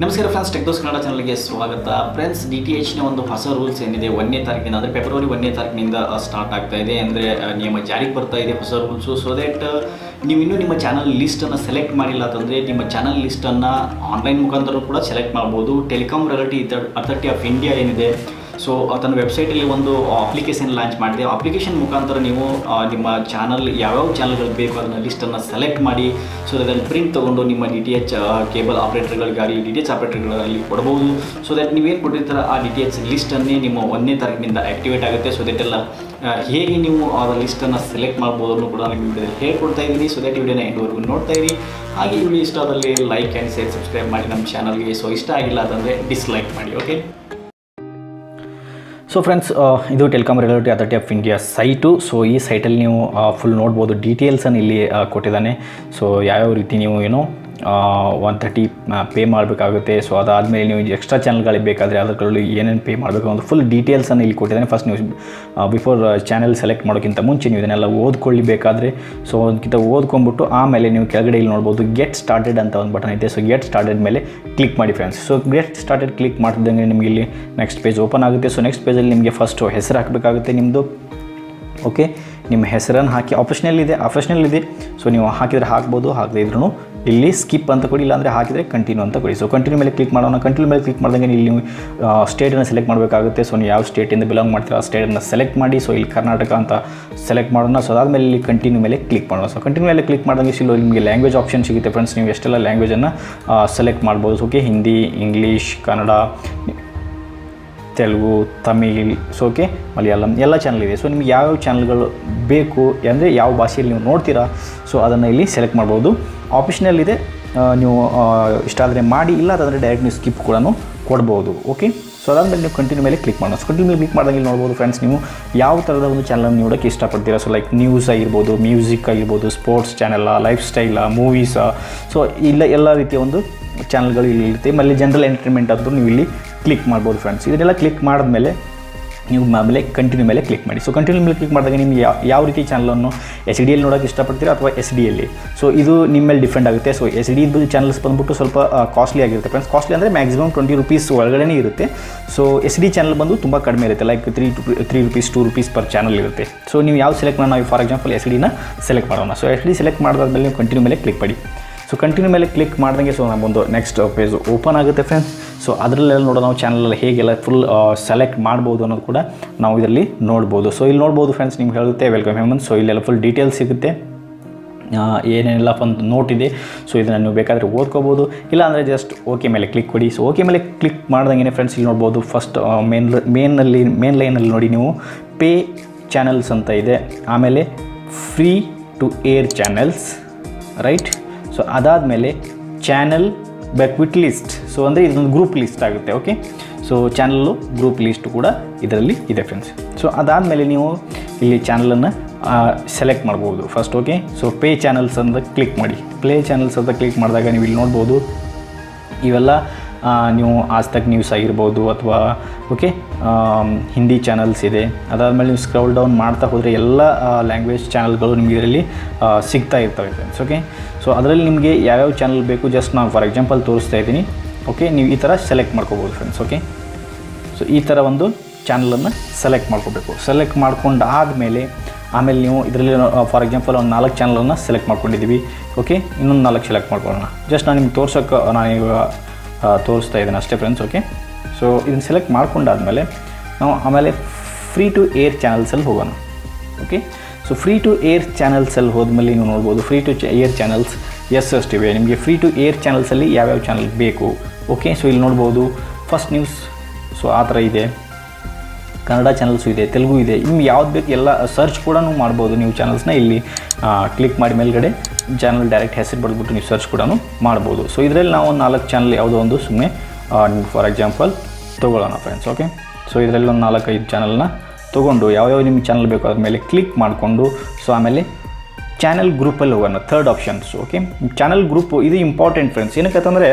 ನಮಸ್ಕಾರ ಫ್ರೆಂಡ್ಸ್, ಟೆಕ್ದೋಸ್ ಕನ್ನಡ ಚಾನಲ್ಗೆ ಸ್ವಾಗತ. ಫ್ರೆಂಡ್ಸ್, DTHನ ಒಂದು ಹೊಸ ರೂಲ್ಸ್ ಏನಿದೆ 1ನೇ ತಾರೀಕಿನ ಅಂದರೆ ಫೆಬ್ರವರಿ 1ನೇ ತಾರೀಕಿನಿಂದ ಸ್ಟಾರ್ಟ್ ಆಗ್ತಾ ಇದೆ. ಅಂದರೆ ನಿಯಮ ಜಾರಿಗೆ ಬರ್ತಾ ಇದೆ ಹೊಸ ರೂಲ್ಸು. ಸೊ ದ್ಯಾಟ್ ನೀವು ಇನ್ನೂ ನಿಮ್ಮ ಚಾನಲ್ ಲಿಸ್ಟನ್ನು ಸೆಲೆಕ್ಟ್ ಮಾಡಿಲ್ಲ ಅಂತಂದರೆ ನಿಮ್ಮ ಚಾನಲ್ ಲಿಸ್ಟನ್ನು ಆನ್ಲೈನ್ ಮುಖಾಂತರ ಕೂಡ ಸೆಲೆಕ್ಟ್ ಮಾಡ್ಬೋದು. Telecom reality authority of India ಏನಿದೆ, ಸೊ ತನ್ನ ವೆಬ್ಸೈಟಲ್ಲಿ ಒಂದು ಅಪ್ಲಿಕೇಶನ್ ಲಾಂಚ್ ಮಾಡಿದೆ. ಅಪ್ಲಿಕೇಶನ್ ಮುಖಾಂತರ ನೀವು ನಿಮ್ಮ ಚಾನಲ್ ಯಾವ್ಯಾವ ಚಾನಲ್ಗಳು ಬೇಕು ಅದನ್ನು ಲಿಸ್ಟನ್ನು ಸೆಲೆಕ್ಟ್ ಮಾಡಿ, ಸೊ ಅದನ್ನು ಪ್ರಿಂಟ್ ತೊಗೊಂಡು ನಿಮ್ಮ DTH ಕೇಬಲ್ ಆಪ್ರೇಟರ್ಗಳಿಗಾಗಿ DTH ಆಪ್ರೇಟರ್ಗಳಲ್ಲಿ ಕೊಡ್ಬೋದು. ಸೊ ದ್ಯಾಟ್ ನೀವೇನು ಕೊಟ್ಟಿರ್ತಾರೆ ಆ DTH ಲಿಸ್ಟನ್ನೇ ನಿಮ್ಮ 1ನೇ ತಾರೀಕಿನಿಂದ ಆ್ಯಕ್ಟಿವೇಟ್ ಆಗುತ್ತೆ. ಸೊ ದಟ್ ಎಲ್ಲ ಹೇಗೆ ನೀವು ಆ ಲಿಸ್ಟನ್ನು ಸೆಲೆಕ್ಟ್ ಮಾಡ್ಬೋದು ಅನ್ನೋ ಕೂಡ ನಾನು ವಿಡಿಯೋದಲ್ಲಿ ಹೇಳ್ಕೊಡ್ತಾ ಇದ್ದೀನಿ. ಸೊ ದಟ್ ವಿಡಿಯೋನ ಎಂಡ್ವರೆಗೂ ನೋಡ್ತಾ ಇರಿ. ಹಾಗೆ ಈ ವಿಡಿಯೋ ಇಷ್ಟ ಆದಲ್ಲಿ ಲೈಕ್ ಆ್ಯಂಡ್ ಶೇರ್ ಸಬ್ಸ್ಕ್ರೈಬ್ ಮಾಡಿ ನಮ್ಮ ಚಾನಲ್ಗೆ. ಸೊ ಇಷ್ಟ ಆಗಿಲ್ಲ ಅಂತಂದರೆ ಡಿಸ್ಲೈಕ್ ಮಾಡಿ. ಓಕೆ. ಸೊ ಫ್ರೆಂಡ್ಸ್, ಇದು telecom regulatory authority of India site. So ಈ ಸೈಟಲ್ಲಿ ನೀವು ಫುಲ್ ನೋಡ್ಬೋದು. ಡೀಟೇಲ್ಸನ್ನು ಇಲ್ಲಿ ಕೊಟ್ಟಿದ್ದಾನೆ. ಸೊ ಯಾವ್ಯಾವ ರೀತಿ ನೀವು 130 ಪೇ ಮಾಡಬೇಕಾಗುತ್ತೆ. ಸೊ ಅದಾದಮೇಲೆ ನೀವು ಎಕ್ಸ್ಟ್ರಾ ಚಾನಲ್ಗಳಿಗೆ ಬೇಕಾದರೆ ಅದರಲ್ಲಿ ಏನೇನು ಪೇ ಮಾಡಬೇಕು ಒಂದು ಫುಲ್ ಡೀಟೇಲ್ಸನ್ನು ಇಲ್ಲಿ ಕೊಟ್ಟಿದ್ದಾನೆ. ಫಸ್ಟ್ ನೀವು ಬಿಫೋರ್ ಚಾನಲ್ ಸೆಲೆಕ್ಟ್ ಮಾಡೋಕ್ಕಿಂತ ಮುಂಚೆ ನೀವು ಇದನ್ನೆಲ್ಲ ಓದ್ಕೊಳ್ಳಿ ಬೇಕಾದರೆ. ಸೊ ಅದಕ್ಕಿಂತ ಓದ್ಕೊಂಡ್ಬಿಟ್ಟು ಆಮೇಲೆ ನೀವು ಕೆಳಗಡೆ ಇಲ್ಲಿ ನೋಡ್ಬೋದು ಗೆಟ್ ಸ್ಟಾರ್ಟೆಡ್ ಅಂತ ಒಂದು ಬಟನ್ ಐತೆ. ಸೊ ಗೆಟ್ ಸ್ಟಾರ್ಟೆಡ್ ಮೇಲೆ ಕ್ಲಿಕ್ ಮಾಡಿ friends. So get started click ಮಾಡಿದಂಗೆ ನಿಮಗೆ ಇಲ್ಲಿ ನೆಕ್ಸ್ಟ್ ಪೇಜ್ ಓಪನ್ ಆಗುತ್ತೆ. ಸೊ ನೆಕ್ಸ್ಟ್ ಪೇಜಲ್ಲಿ ನಿಮಗೆ ಫಸ್ಟು ಹೆಸರು ಹಾಕಬೇಕಾಗುತ್ತೆ ನಿಮ್ಮದು. ಓಕೆ, ನಿಮ್ಮ ಹೆಸರನ್ನು ಹಾಕಿ ಆಪ್ಷನಲ್ ಇದೆ. ಸೊ ನೀವು ಹಾಕಿದರೆ ಹಾಕ್ಬೋದು, ಹಾಕದೇ ಇದ್ರೂ ಇಲ್ಲಿ ಸ್ಕಿಪ್ ಅಂತ ಕೊಡಿ, ಇಲ್ಲಾಂದರೆ ಹಾಕಿದರೆ ಕಂಟಿನ್ಯೂ ಅಂತ ಕೊಡಿ. ಸೊ ಕಂಟಿನ್ಯೂ ಮೇಲೆ ಕ್ಲಿಕ್ ಮಾಡೋಣ. ಕಂಟಿನ್ಯೂ ಮೇಲೆ ಕ್ಲಿಕ್ ಮಾಡಿದಂಗೆ ಇಲ್ಲಿ ನೀವು ಸ್ಟೇಟನ್ನು ಸೆಲೆಕ್ಟ್ ಮಾಡಬೇಕಾಗುತ್ತೆ. ಸೊ ನೀವು ಯಾವ ಸ್ಟೇಟಿಂದ ಬಿಲಾಂಗ್ ಮಾಡ್ತೀರಾ ಆ ಸ್ಟೇಟನ್ನು ಸೆಲೆಕ್ಟ್ ಮಾಡಿ. ಸೊ ಇಲ್ಲಿ ಕರ್ನಾಟಕ ಅಂತ ಸೆಲೆಕ್ಟ್ ಮಾಡೋಣ. ಸೊ ಅದಾದಮೇಲೆ ಇಲ್ಲಿ ಕಂಟಿನ್ಯೂ ಮೇಲೆ ಕ್ಲಿಕ್ ಮಾಡೋಣ. ಸೊ ಕಂಟಿನ್ಯೂ ಮೇಲೆ ಕ್ಲಿಕ್ ಮಾಡಿದಂಗೆ ಇಲ್ಲಿ ನಿಮಗೆ ಲ್ಯಾಂಗ್ವೇಜ್ ಆಪ್ಷನ್ ಸಿಗುತ್ತೆ ಫ್ರೆಂಡ್ಸ್. ನೀವು ಎಷ್ಟೆಲ್ಲ ಲ್ಯಾಂಗ್ವೇಜನ್ನು ಸೆಲೆಕ್ಟ್ ಮಾಡ್ಬೋದು. Okay, Hindi, English, Kannada, Telugu, Tamil, so okay, Malayalam ಎಲ್ಲ ಚಾನಲ್ ಇದೆ. ಸೊ ನಿಮ್ಗೆ ಯಾವ್ಯಾವ ಚಾನಲ್ಗಳು ಬೇಕು ಅಂದರೆ ಯಾವ ಭಾಷೆಯಲ್ಲಿ ನೀವು ನೋಡ್ತೀರಾ ಸೊ ಅದನ್ನು ಇಲ್ಲಿ ಸೆಲೆಕ್ಟ್ ಮಾಡ್ಬೋದು. ಆಪ್ಷನಲ್ ಇದೆ, ನೀವು ಇಷ್ಟ ಆದರೆ ಮಾಡಿ, ಇಲ್ಲ ಅಂತಂದರೆ ಡೈರೆಕ್ಟ್ ನೀವು ಸ್ಕಿಪ್ ಕೂಡ ಕೊಡ್ಬೋದು. ಓಕೆ, ಸೊ ಅದಾದಮೇಲೆ ನೀವು ಕಂಟಿನ್ಯೂ ಮೇಲೆ ಕ್ಲಿಕ್ ಮಾಡೋಣ. ಸೊ ಕಂಟಿನ್ಯೂ ಮೇಲೆ ಕ್ಲಿಕ್ ಮಾಡಿದಂಗೆ ನೋಡ್ಬೋದು ಫ್ರೆಂಡ್ಸ್, ನೀವು ಯಾವ ಥರದ ಒಂದು ಚಾನಲನ್ನು ನೋಡೋಕ್ಕೆ ಇಷ್ಟಪಡ್ತೀರಾ. ಸೊ ಲೈಕ್ ನ್ಯೂಸ್ ಆಗಿರ್ಬೋದು, ಮ್ಯೂಸಿಕ್ ಆಗಿರ್ಬೋದು, ಸ್ಪೋರ್ಟ್ಸ್ ಚಾನಲ್ಲ, ಲೈಫ್ ಸ್ಟೈಲ, ಮೂವೀಸಾ, ಸೊ ಇಲ್ಲ ಎಲ್ಲ ರೀತಿಯ ಒಂದು ಚಾನಲ್ಗಳು ಇಲ್ಲಿ ಇರುತ್ತೆ. ಆಮೇಲೆ ಜನರಲ್ ಎಂಟರ್ಟೈನ್ಮೆಂಟ್ ಅಂತೂ ನೀವು ಇಲ್ಲಿ ಕ್ಲಿಕ್ ಮಾಡ್ಬೋದು ಫ್ರೆಂಡ್ಸ್. ಇದನ್ನೆಲ್ಲ ಕ್ಲಿಕ್ ಮಾಡಿದ್ಮೇಲೆ ನೀವು ಆಮೇಲೆ ಕಂಟಿನ್ಯೂ ಮೇಲೆ ಕ್ಲಿಕ್ ಮಾಡಿ. ಸೊ ಕಂಟಿನ್ಯೂ ಮೇಲೆ ಕ್ಲಿಕ್ ಮಾಡಿದಾಗ ನಿಮಗೆ ಯಾವ ರೀತಿ ಚಾನಲನ್ನು HD ಯಲ್ಲಿ ನೋಡೋಕ್ಕೆ ಇಷ್ಟಪಡ್ತೀರಾ ಅಥವಾ SD ಯಲ್ಲಿ, ಸೊ ಇದು ನಿಮ್ಮ ಮೇಲೆ ಡಿಪೆಂಡ್ ಆಗುತ್ತೆ. ಸೊ SD ಚಾನಲ್ಸ್ ಬಂದುಬಿಟ್ಟು ಸ್ವಲ್ಪ ಕಾಸ್ಟ್ಲಿ ಆಗಿರುತ್ತೆ ಫ್ರೆಂಡ್ಸ್. ಕಾಸ್ಟ್ಲಿ ಅಂದರೆ ಮ್ಯಾಕ್ಸಿಮಮ್ ₹20 ಒಳಗಡೆ ಇರುತ್ತೆ. ಸೊ SD ಚಾನಲ್ ಬಂದು ತುಂಬ ಕಡಿಮೆ ಇರುತ್ತೆ, ಲೈಕ್ ₹3 ₹2 ಪರ್ ಚಾನಲ್ ಇರುತ್ತೆ. ಸೊ ನೀವು ಯಾವ ಸೆಲೆಕ್ಟ್ ಮಾಡೋಣ, ಫಾರ್ ಎಕ್ಸಾಂಪಲ್ SD ಸೆಲೆಕ್ಟ್ ಮಾಡೋಣ. ಸೊ SD ಸೆಲೆಕ್ಟ್ ಮಾಡಿದಾದ್ಮೇಲೆ ನೀವು ಕಂಟಿನ್ಯೂ ಮೇಲೆ ಕ್ಲಿಕ್ ಮಾಡಿ. ಸೊ ಕಂಟಿನ್ಯೂ ಮೇಲೆ ಕ್ಲಿಕ್ ಮಾಡಿದಂಗೆ ಸೊ ನಮ್ಮೊಂದು ನೆಕ್ಸ್ಟ್ ಪೇಜ್ ಓಪನ್ ಆಗುತ್ತೆ ಫ್ರೆಂಡ್ಸ್. ಸೊ ಅದರಲ್ಲೆಲ್ಲ ನೋಡೋ ನಾವು ಚಾನಲಲ್ಲಿ ಹೇಗೆಲ್ಲ ಫುಲ್ ಸೆಲೆಕ್ಟ್ ಮಾಡ್ಬೋದು ಅನ್ನೋದು ಕೂಡ ನಾವು ಇದರಲ್ಲಿ ನೋಡ್ಬೋದು. ಸೊ ಇಲ್ಲಿ ನೋಡ್ಬೋದು ಫ್ರೆಂಡ್ಸ್, ನಿಮ್ಗೆ ಹೇಳುತ್ತೆ ವೆಲ್ಕಮ್ ಹೇಮಂತ್. ಸೊ ಇಲ್ಲೆಲ್ಲ ಫುಲ್ ಡೀಟೇಲ್ಸ್ ಸಿಗುತ್ತೆ, ಏನೇನೆಲ್ಲ ಒಂದು ನೋಟ್ ಇದೆ. ಸೊ ಇದನ್ನು ನೀವು ಬೇಕಾದರೆ ಓದ್ಕೋಬೋದು, ಇಲ್ಲ ಅಂದರೆ ಜಸ್ಟ್ ಓಕೆ ಮೇಲೆ ಕ್ಲಿಕ್ ಕೊಡಿ. ಸೊ ಓಕೆ ಮೇಲೆ ಕ್ಲಿಕ್ ಮಾಡ್ದಂಗೆ ಫ್ರೆಂಡ್ಸ್ ಇಲ್ಲಿ ನೋಡ್ಬೋದು ಫಸ್ಟ್ ಮೇನ್ ಲೈನಲ್ಲಿ ನೋಡಿ ನೀವು ಪೇ ಚಾನಲ್ಸ್ ಅಂತ ಇದೆ, ಆಮೇಲೆ free to air channels, right. So ಅದಾದಮೇಲೆ ಚಾನಲ್ ಬೆಕ್ವಿಟ್ ಲಿಸ್ಟ್. ಸೊ ಅಂದರೆ ಇದೊಂದು ಗ್ರೂಪ್ ಲಿಸ್ಟ್ ಆಗುತ್ತೆ. Okay, so channel group list ಕೂಡ ಇದರಲ್ಲಿ ಇದೆ ಫ್ರೆಂಡ್ಸ್. ಸೊ ಅದಾದಮೇಲೆ ನೀವು ಇಲ್ಲಿ ಚಾನಲನ್ನು ಸೆಲೆಕ್ಟ್ ಮಾಡ್ಬೋದು first. Okay, so pay channels ಅಂತ ಕ್ಲಿಕ್ ಮಾಡಿ. ಪ್ಲೇ ಚಾನಲ್ಸ್ ಅಂತ ಕ್ಲಿಕ್ ಮಾಡಿದಾಗ ನೀವು ಇಲ್ಲಿ ನೋಡ್ಬೋದು ಇವೆಲ್ಲ ನೀವು ಆಜ್ ತಕ್ ನ್ಯೂಸ್ ಆಗಿರ್ಬೋದು ಅಥವಾ ಓಕೆ ಹಿಂದಿ ಚಾನಲ್ಸ್ ಇದೆ. ಅದಾದಮೇಲೆ ನೀವು ಸ್ಕ್ರೋಲ್ ಡೌನ್ ಮಾಡ್ತಾ ಹೋದರೆ ಎಲ್ಲ ಲ್ಯಾಂಗ್ವೇಜ್ ಚಾನಲ್ಗಳು ನಿಮಗೆ ಇದರಲ್ಲಿ ಸಿಗ್ತಾ ಇರ್ತವೆ ಫ್ರೆಂಡ್ಸ್. ಓಕೆ, ಸೊ ಅದರಲ್ಲಿ ನಿಮಗೆ ಯಾವ್ಯಾವ ಚಾನಲ್ ಬೇಕು ಜಸ್ಟ್ ನಾನು ಫಾರ್ ಎಕ್ಸಾಂಪಲ್ ತೋರಿಸ್ತಾ ಇದ್ದೀನಿ. ಓಕೆ, ನೀವು ಈ ಥರ ಸೆಲೆಕ್ಟ್ ಮಾಡ್ಕೋಬೋದು ಫ್ರೆಂಡ್ಸ್. ಓಕೆ, ಸೊ ಈ ಥರ ಒಂದು ಚಾನಲನ್ನು ಸೆಲೆಕ್ಟ್ ಮಾಡ್ಕೋಬೇಕು. ಸೆಲೆಕ್ಟ್ ಮಾಡ್ಕೊಂಡಾದಮೇಲೆ ಆಮೇಲೆ ನೀವು ಇದರಲ್ಲಿ ಫಾರ್ ಎಕ್ಸಾಂಪಲ್ ಒಂದು 4 ಚಾನಲನ್ನು ಸೆಲೆಕ್ಟ್ ಮಾಡ್ಕೊಂಡಿದ್ದೀವಿ. ಓಕೆ, ಇನ್ನೊಂದು 4 ಸೆಲೆಕ್ಟ್ ಮಾಡ್ಕೊಳ್ಳೋಣ. ಜಸ್ಟ್ ನಾನು ನಿಮ್ಗೆ ತೋರ್ಸೋಕ್ಕೆ ನಾನು ಇವಾಗ ತೋರಿಸ್ತಾ ಇದ್ದೀನಿ ಅಷ್ಟೇ ಫ್ರೆಂಡ್ಸ್. ಓಕೆ, ಸೊ ಇದನ್ನು ಸೆಲೆಕ್ಟ್ ಮಾಡ್ಕೊಂಡಾದ್ಮೇಲೆ ನಾವು ಆಮೇಲೆ ಫ್ರೀ ಟು ಏರ್ ಚಾನಲ್ಸಲ್ಲಿ ಹೋಗೋಣ. Okay, so free to air ಚಾನಲ್ಸಲ್ಲಿ ಹೋದ್ಮೇಲೆ ನೀವು ನೋಡ್ಬೋದು ಫ್ರೀ ಟು ಏರ್ ಚಾನಲ್ಸ್ ಎಷ್ಟಿವೆ ನಿಮಗೆ. ಫ್ರೀ ಟು ಏರ್ ಚಾನಲ್ಸಲ್ಲಿ ಯಾವ್ಯಾವ ಚಾನಲ್ ಬೇಕು. ಓಕೆ, ಸೊ ಇಲ್ಲಿ ನೋಡ್ಬೋದು ಫಸ್ಟ್ ನ್ಯೂಸ್, ಸೊ ಆ ಥರ ಇದೆ. ಕನ್ನಡ ಚಾನಲ್ಸು ಇದೆ, ತೆಲುಗು ಇದೆ, ನಿಮ್ಗೆ ಯಾವ್ದು ಬೇಕು ಎಲ್ಲ ಸರ್ಚ್ ಕೂಡ ಮಾಡ್ಬೋದು ನೀವು ಚಾನಲ್ಸ್ನ. ಇಲ್ಲಿ ಕ್ಲಿಕ್ ಮಾಡಿ ಮೇಲ್ಗಡೆ ಚಾನಲ್ ಡೈರೆಕ್ಟ್ ಹೆಸರು ಬರೆದ್ಬಿಟ್ಟು ನೀವು ಸರ್ಚ್ ಕೂಡ ಮಾಡ್ಬೋದು. ಸೊ ಇದರಲ್ಲಿ ನಾವು 4 ಚಾನಲ್ ಯಾವುದೋ ಒಂದು ಸುಮ್ಮನೆ ಫಾರ್ ಎಕ್ಸಾಂಪಲ್ ತೊಗೊಳ್ಳೋಣ ಫ್ರೆಂಡ್ಸ್. ಓಕೆ, ಸೊ ಇದರಲ್ಲಿ ಒಂದು 4-5 ಚಾನಲ್ನ ತೊಗೊಂಡು ಯಾವ್ಯಾವ ನಿಮ್ಗೆ ಚಾನಲ್ ಬೇಕು ಅದ್ರ ಮೇಲೆ ಕ್ಲಿಕ್ ಮಾಡಿಕೊಂಡು ಸೊ ಆಮೇಲೆ ಚಾನಲ್ ಗ್ರೂಪಲ್ಲಿ ಹೋಗೋಣ, third options. Okay, channel group ಇದು ಇಂಪಾರ್ಟೆಂಟ್ ಫ್ರೆಂಡ್ಸ್. ಏನಕ್ಕಂತಂದರೆ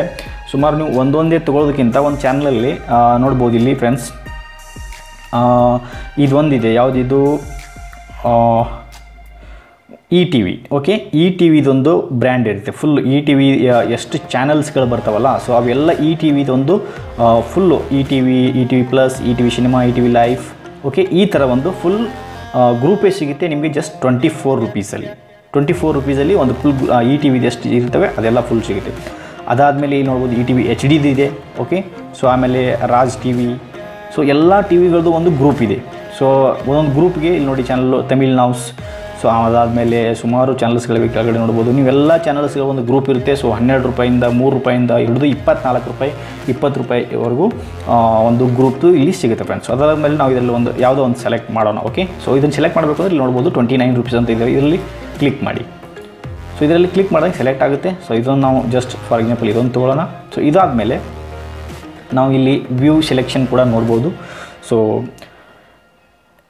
ಸುಮಾರು ನೀವು ಒಂದೊಂದೇ ತೊಗೊಳೋದಕ್ಕಿಂತ ಒಂದು ಚಾನಲಲ್ಲಿ ನೋಡ್ಬೋದು ಇಲ್ಲಿ ಫ್ರೆಂಡ್ಸ್ ಇದೊಂದಿದೆ, ಯಾವುದಿದು E T V. Okay, E T ವಿದೊಂದು ಬ್ರ್ಯಾಂಡ್ ಇರುತ್ತೆ. ಫುಲ್ ಇ ಟಿ ವಿ ಎಷ್ಟು ಚಾನಲ್ಸ್ಗಳು ಬರ್ತಾವಲ್ಲ, ಸೊ ಅವೆಲ್ಲ ಇ ಟಿ ವಿದೊಂದು full E T V plus, E T V cinema, E T V life, okay, ಈ ಥರ ಒಂದು ಫುಲ್ ಗ್ರೂಪೇ ಸಿಗುತ್ತೆ ನಿಮಗೆ ಜಸ್ಟ್ 24 ರೂಪೀಸಲ್ಲಿ. 24 ರೂಪೀಸಲ್ಲಿ ಒಂದು ಫುಲ್ ಇ ಟಿ ವಿದು ಎಷ್ಟು ಇರ್ತವೆ ಅದೆಲ್ಲ ಫುಲ್ ಸಿಗುತ್ತೆ. ಅದಾದಮೇಲೆ ಇಲ್ಲಿ ನೋಡ್ಬೋದು ಇ ಟಿ ವಿ ಎಚ್ ಡಿದು ಇದೆ. ಓಕೆ, ಸೊ ಆಮೇಲೆ ರಾಜ್ ಟಿ ವಿ, ಸೊ ಎಲ್ಲ ಟಿ ವಿಗಳದ್ದು ಒಂದು ಗ್ರೂಪ್ ಇದೆ. ಸೊ ಒಂದೊಂದು ಗ್ರೂಪ್ಗೆ ಇಲ್ಲಿ ನೋಡಿ ಚಾನಲ್ಲು ತಮಿಳ್ ನೌಸ್, ಸೊ ಅದಾದಮೇಲೆ ಸುಮಾರು ಚಾನಲ್ಸ್ಗಳಿವೆ. ಕೆಳಗಡೆ ನೋಡ್ಬೋದು ನೀವೆಲ್ಲ ಚಾನಲ್ಸ್ಗಳ ಒಂದು ಗ್ರೂಪ್ ಇರುತ್ತೆ. ಸೊ 12 ರೂಪಾಯಿಂದ 3 ರೂಪಾಯಿಂದ ಹಿಡಿದು 24 ರೂಪಾಯಿ 20 ರೂಪಾಯಿವರೆಗೂ ಒಂದು ಗ್ರೂಪ್ದು ಇಲ್ಲಿ ಸಿಗುತ್ತೆ ಫ್ರೆಂಡ್ಸ್. ಅದಾದಮೇಲೆ ನಾವು ಇದರಲ್ಲಿ ಒಂದು ಯಾವುದೋ ಒಂದು ಸೆಲೆಕ್ಟ್ ಮಾಡೋಣ. ಓಕೆ, ಸೊ ಇದನ್ನು ಸೆಲೆಕ್ಟ್ ಮಾಡಬೇಕು ಅಂದರೆ ಇಲ್ಲಿ ನೋಡ್ಬೋದು 29 ರೂಪೀಸ್ ಅಂತ ಇದೆ. ಇದರಲ್ಲಿ ಕ್ಲಿಕ್ ಮಾಡಿ. ಸೊ ಇದರಲ್ಲಿ ಕ್ಲಿಕ್ ಮಾಡಿದಾಗ ಸೆಲೆಕ್ಟ್ ಆಗುತ್ತೆ. ಸೊ ಇದನ್ನು ನಾವು ಜಸ್ಟ್ ಫಾರ್ ಎಕ್ಸಾಂಪಲ್ ಇದೊಂದು ತೊಗೊಳ್ಳೋಣ. ಸೊ ಇದಾದಮೇಲೆ ನಾವು ಇಲ್ಲಿ ವ್ಯೂ ಸೆಲೆಕ್ಷನ್ ಕೂಡ ನೋಡ್ಬೋದು. ಸೊ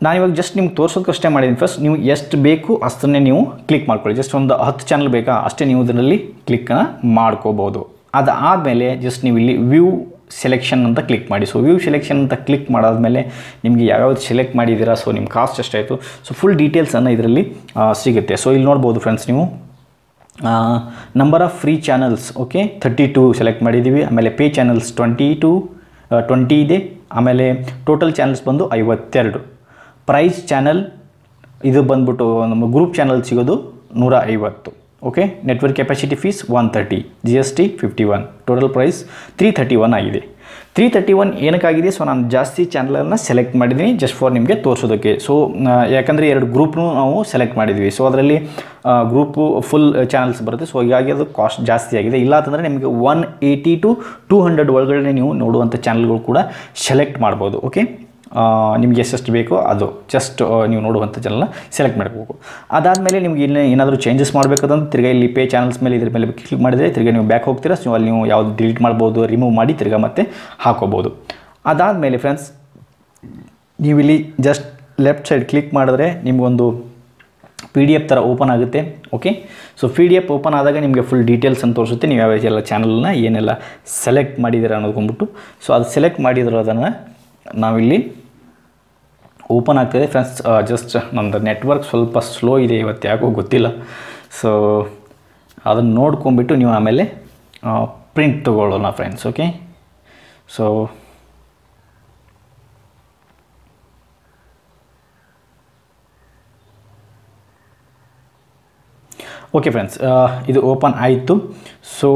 ನಾನಿವಾಗ ಜಸ್ಟ್ ನಿಮ್ಗೆ ತೋರಿಸೋದಕ್ಕಷ್ಟೇ ಮಾಡಿದ್ದೀನಿ. ಫಸ್ಟ್ ನೀವು ಎಷ್ಟು ಬೇಕು ಅಷ್ಟನ್ನೇ ನೀವು ಕ್ಲಿಕ್ ಮಾಡ್ಕೊಳ್ಳಿ. ಜಸ್ಟ್ ಒಂದು 10 ಚಾನಲ್ ಬೇಕಾ ಅಷ್ಟೇ ನೀವು ಇದರಲ್ಲಿ ಕ್ಲಿಕ್ಕನ್ನು ಮಾಡ್ಕೋಬೋದು. ಅದಾದಮೇಲೆ ಜಸ್ಟ್ ನೀವು ಇಲ್ಲಿ ವ್ಯೂ ಸೆಲೆಕ್ಷನ್ ಅಂತ ಕ್ಲಿಕ್ ಮಾಡಿ. ಸೊ ವ್ಯೂ ಸೆಲೆಕ್ಷನ್ ಅಂತ ಕ್ಲಿಕ್ ಮಾಡಾದ್ಮೇಲೆ ನಿಮಗೆ ಯಾವ್ಯಾವ್ದು ಸೆಲೆಕ್ಟ್ ಮಾಡಿದ್ದೀರಾ, ಸೊ ನಿಮ್ಮ ಕಾಸ್ಟ್ ಎಷ್ಟಾಯಿತು, ಸೊ ಫುಲ್ ಡೀಟೇಲ್ಸನ್ನು ಇದರಲ್ಲಿ ಸಿಗುತ್ತೆ. ಸೊ ಇಲ್ಲಿ ನೋಡ್ಬೋದು ಫ್ರೆಂಡ್ಸ್, ನೀವು number of free channels, okay 32 select ಮಾಡಿದ್ದೀವಿ. ಆಮೇಲೆ ಪೇ ಚಾನಲ್ಸ್ 20 ಇದೆ. ಆಮೇಲೆ ಟೋಟಲ್ ಚಾನಲ್ಸ್ ಬಂದು 52. ಪ್ರೈಸ್ ಚಾನಲ್ ಇದು ಬಂದ್ಬಿಟ್ಟು ನಮ್ಮ ಗ್ರೂಪ್ ಚಾನಲ್ ಸಿಗೋದು 150. Okay, network capacity fees 130, G S T 51, total price 331 ಆಗಿದೆ. 331 ಏನಕ್ಕಾಗಿದೆ, ಸೊ ನಾನು ಜಾಸ್ತಿ ಚಾನಲನ್ನು ಸೆಲೆಕ್ಟ್ ಮಾಡಿದ್ದೀನಿ ಜಸ್ಟ್ ಫಾರ್ ನಿಮಗೆ ತೋರಿಸೋದಕ್ಕೆ. ಸೊ ಯಾಕಂದರೆ 2 ಗ್ರೂಪ್ನೂ ನಾವು ಸೆಲೆಕ್ಟ್ ಮಾಡಿದ್ವಿ. ಸೊ ಅದರಲ್ಲಿ ಗ್ರೂಪು ಫುಲ್ ಚಾನಲ್ಸ್ ಬರುತ್ತೆ. ಸೊ ಹೀಗಾಗಿ ಅದು ಕಾಸ್ಟ್ ಜಾಸ್ತಿ ಆಗಿದೆ. ಇಲ್ಲ ಅಂತಂದರೆ ನಿಮಗೆ 180 to 200 ಒಳಗಡೆ ನೀವು ನೋಡುವಂಥ ಚಾನಲ್ಗಳು ಕೂಡ ಸೆಲೆಕ್ಟ್ ಮಾಡ್ಬೋದು. ಓಕೆ, ನಿಮ್ಗೆ ಎಷ್ಟೆಷ್ಟು ಬೇಕೋ ಅದು ಜಸ್ಟ್ ನೀವು ನೋಡುವಂಥ ಚಾನಲ್ನ ಸೆಲೆಕ್ಟ್ ಮಾಡಬೇಕು. ಅದಾದಮೇಲೆ ನಿಮ್ಗೆ ಇಲ್ಲಿ ಏನಾದರೂ ಚೇಂಜಸ್ ಮಾಡಬೇಕಂದ್ರೆ ತಿರ್ಗಾ ಇಲ್ಲಿ ಪೇ ಚಾನಲ್ಸ್ ಮೇಲೆ ಇದ್ರ ಮೇಲೆ ಕ್ಲಿಕ್ ಮಾಡಿದರೆ ತಿರ್ಗಾ ನೀವು ಬ್ಯಾಕ್ ಹೋಗ್ತೀರಾ. ಸೊ ಅಲ್ಲಿ ನೀವು ಯಾವುದು ಡಿಲೀಟ್ ಮಾಡ್ಬೋದು, ರಿಮೂವ್ ಮಾಡಿ ತಿರ್ಗಾ ಮತ್ತೆ ಹಾಕೋಬೋದು. ಅದಾದಮೇಲೆ ಫ್ರೆಂಡ್ಸ್, ನೀವು ಇಲ್ಲಿ ಜಸ್ಟ್ ಲೆಫ್ಟ್ ಸೈಡ್ ಕ್ಲಿಕ್ ಮಾಡಿದ್ರೆ ನಿಮಗೊಂದು PDF ಥರ ಓಪನ್ ಆಗುತ್ತೆ. ಓಕೆ, ಸೊ PDF ಓಪನ್ ಆದಾಗ ನಿಮಗೆ ಫುಲ್ ಡೀಟೇಲ್ಸ್ ಅಂತ ತೋರಿಸುತ್ತೆ. ನೀವು ಯಾವೆಲ್ಲ ಚಾನಲ್ನ ಏನೆಲ್ಲ ಸೆಲೆಕ್ಟ್ ಮಾಡಿದ್ದೀರಾ ಅನ್ನೋದ್ಕೊಂಡ್ಬಿಟ್ಟು. ಸೊ ಅದು ಸೆಲೆಕ್ಟ್ ಮಾಡಿರೋದನ್ನು ನಾವಿಲ್ಲಿ ಓಪನ್ ಆಗ್ತದೆ ಫ್ರೆಂಡ್ಸ್. ಜಸ್ಟ್ ನಮ್ಮದು ನೆಟ್ವರ್ಕ್ ಸ್ವಲ್ಪ ಸ್ಲೋ ಇದೆ ಇವತ್ತು, ಯಾಕೋ ಗೊತ್ತಿಲ್ಲ. ಸೊ ಅದನ್ನು ನೋಡ್ಕೊಂಬಿಟ್ಟು ನೀವು ಆಮೇಲೆ ಪ್ರಿಂಟ್ ತೊಗೊಳ್ಳೋಣ friends. Okay, so okay friends, ಇದು ಓಪನ್ ಆಯಿತು. ಸೊ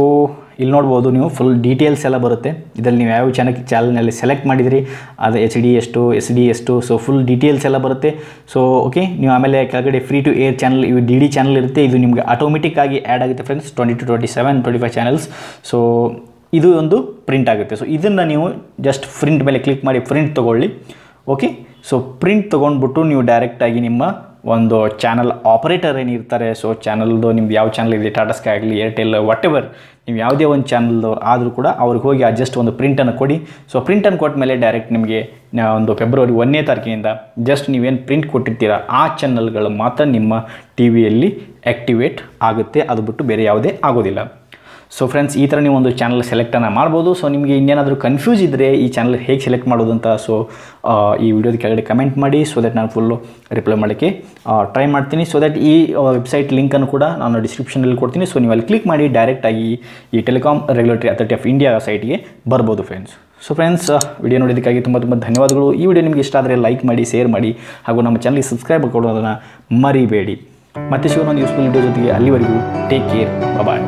ಇಲ್ಲಿ ನೋಡ್ಬೋದು ನೀವು ಫುಲ್ ಡೀಟೇಲ್ಸ್ ಎಲ್ಲ ಬರುತ್ತೆ. ಇದರಲ್ಲಿ ನೀವು ಯಾವ ಚಾನಲ್ನಲ್ಲಿ ಸೆಲೆಕ್ಟ್ ಮಾಡಿದಿರಿ, ಅದು HD ಎಷ್ಟು, SD ಎಷ್ಟು, ಸೊ ಫುಲ್ ಡೀಟೇಲ್ಸ್ ಎಲ್ಲ ಬರುತ್ತೆ. ಸೊ ಓಕೆ, ನೀವು ಆಮೇಲೆ ಕೆಳಗಡೆ ಫ್ರೀ ಟು ಏರ್ ಚಾನಲ್, ಇವು DD ಚಾನಲ್ ಇರುತ್ತೆ. ಇದು ನಿಮಗೆ ಆಟೋಮೆಟಿಕ್ಕಾಗಿ ಆ್ಯಡ್ ಆಗುತ್ತೆ ಫ್ರೆಂಡ್ಸ್, 20 to 27, 25 ಚಾನಲ್ಸ್. ಸೊ ಇದು ಒಂದು ಪ್ರಿಂಟ್ ಆಗುತ್ತೆ. ಸೊ ಇದನ್ನು ನೀವು ಜಸ್ಟ್ ಪ್ರಿಂಟ್ ಮೇಲೆ ಕ್ಲಿಕ್ ಮಾಡಿ ಪ್ರಿಂಟ್ ತೊಗೊಳ್ಳಿ. ಓಕೆ, ಸೊ ಪ್ರಿಂಟ್ ತೊಗೊಂಡ್ಬಿಟ್ಟು ನೀವು ಡೈರೆಕ್ಟಾಗಿ ನಿಮ್ಮ ಒಂದು ಚಾನಲ್ ಆಪರೇಟರ್ ಏನಿರ್ತಾರೆ, ಸೊ ಚಾನಲ್ದು ನಿಮ್ದು ಯಾವ ಚಾನಲ್ ಇದೆ, ಟಾಟಾ ಸ್ಕೈ ಆಗಲಿ, ಏರ್ಟೆಲ್, ವಾಟ್ ಎವರ್ ನೀವು ಯಾವುದೇ ಒಂದು ಚಾನಲ್ದವ್ರು ಆದರೂ ಕೂಡ ಅವ್ರಿಗೆ ಹೋಗಿ ಜಸ್ಟ್ ಒಂದು ಪ್ರಿಂಟನ್ನು ಕೊಡಿ. ಸೊ ಪ್ರಿಂಟನ್ನು ಕೊಟ್ಟ ಮೇಲೆ ಡೈರೆಕ್ಟ್ ನಿಮಗೆ ಒಂದು ಫೆಬ್ರವರಿ 1ನೇ ತಾರೀಕಿನಿಂದ ಜಸ್ಟ್ ನೀವೇನು ಪ್ರಿಂಟ್ ಕೊಟ್ಟಿರ್ತೀರ ಆ ಚಾನಲ್ಗಳು ಮಾತ್ರ ನಿಮ್ಮ ಟಿ ವಿಯಲ್ಲಿ ಆ್ಯಕ್ಟಿವೇಟ್ ಆಗುತ್ತೆ. ಅದು ಬಿಟ್ಟು ಬೇರೆ ಯಾವುದೇ ಆಗೋದಿಲ್ಲ. ಸೊ ಫ್ರೆಂಡ್ಸ್, ಈ ಥರ ನೀವು ಒಂದು ಚಾನಲ್ ಸೆಲೆಕ್ಟನ್ನು ಮಾಡ್ಬೋದು. ಸೊ ನಿಮಗೆ ಇನ್ನೇನಾದರೂ ಕನ್ಫ್ಯೂಸ್ ಇದ್ದರೆ ಈ ಚಾನಲ್ ಹೇಗೆ ಸೆಲೆಕ್ಟ್ ಮಾಡೋದು ಅಂತ ಸೊ ಈ ವಿಡಿಯೋದ ಕೆಳಗಡೆ ಕಮೆಂಟ್ ಮಾಡಿ. ಸೊ ದಟ್ ನಾನು ಫುಲ್ಲು ರಿಪ್ಲೈ ಮಾಡೋಕ್ಕೆ ಟ್ರೈ ಮಾಡ್ತೀನಿ. ಸೊ ದಟ್ ಈ ವೆಬ್ಸೈಟ್ ಲಿಂಕನ್ನು ಕೂಡ ನಾನು ಡಿಸ್ಕ್ರಿಪ್ಷನಲ್ಲಿ ಕೊಡ್ತೀನಿ. ಸೊ ನೀವು ಅಲ್ಲಿ ಕ್ಲಿಕ್ ಮಾಡಿ ಡೈರೆಕ್ಟಾಗಿ ಈ telecom regulatory authority of India ಸೈಟ್ಗೆ ಬರ್ಬೋದು ಫ್ರೆಂಡ್ಸ್. ಸೊ ಫ್ರೆಂಡ್ಸ್, ವಿಡಿಯೋ ನೋಡೋದಕ್ಕಾಗಿ ತುಂಬ ಧನ್ಯವಾದಗಳು. ಈ ವಿಡಿಯೋ ನಿಮಗೆ ಇಷ್ಟ ಆದರೆ ಲೈಕ್ ಮಾಡಿ, ಶೇರ್ ಮಾಡಿ, ಹಾಗೂ ನಮ್ಮ ಚಾನಲ್ಗೆ ಸಬ್ಸ್ಕ್ರೈಬ್ ಕೊಡೋದನ್ನು ಮರಿಬೇಡಿ. ಮತ್ತೆ ಸಿಗೋಣ ಒಂದು ಯೂಸ್ಫುಲ್ ವಿಡಿಯೋ ಜೊತೆಗೆ. ಅಲ್ಲಿವರೆಗೂ ಟೇಕ್ ಕೇರ್, ಬಾಯ್.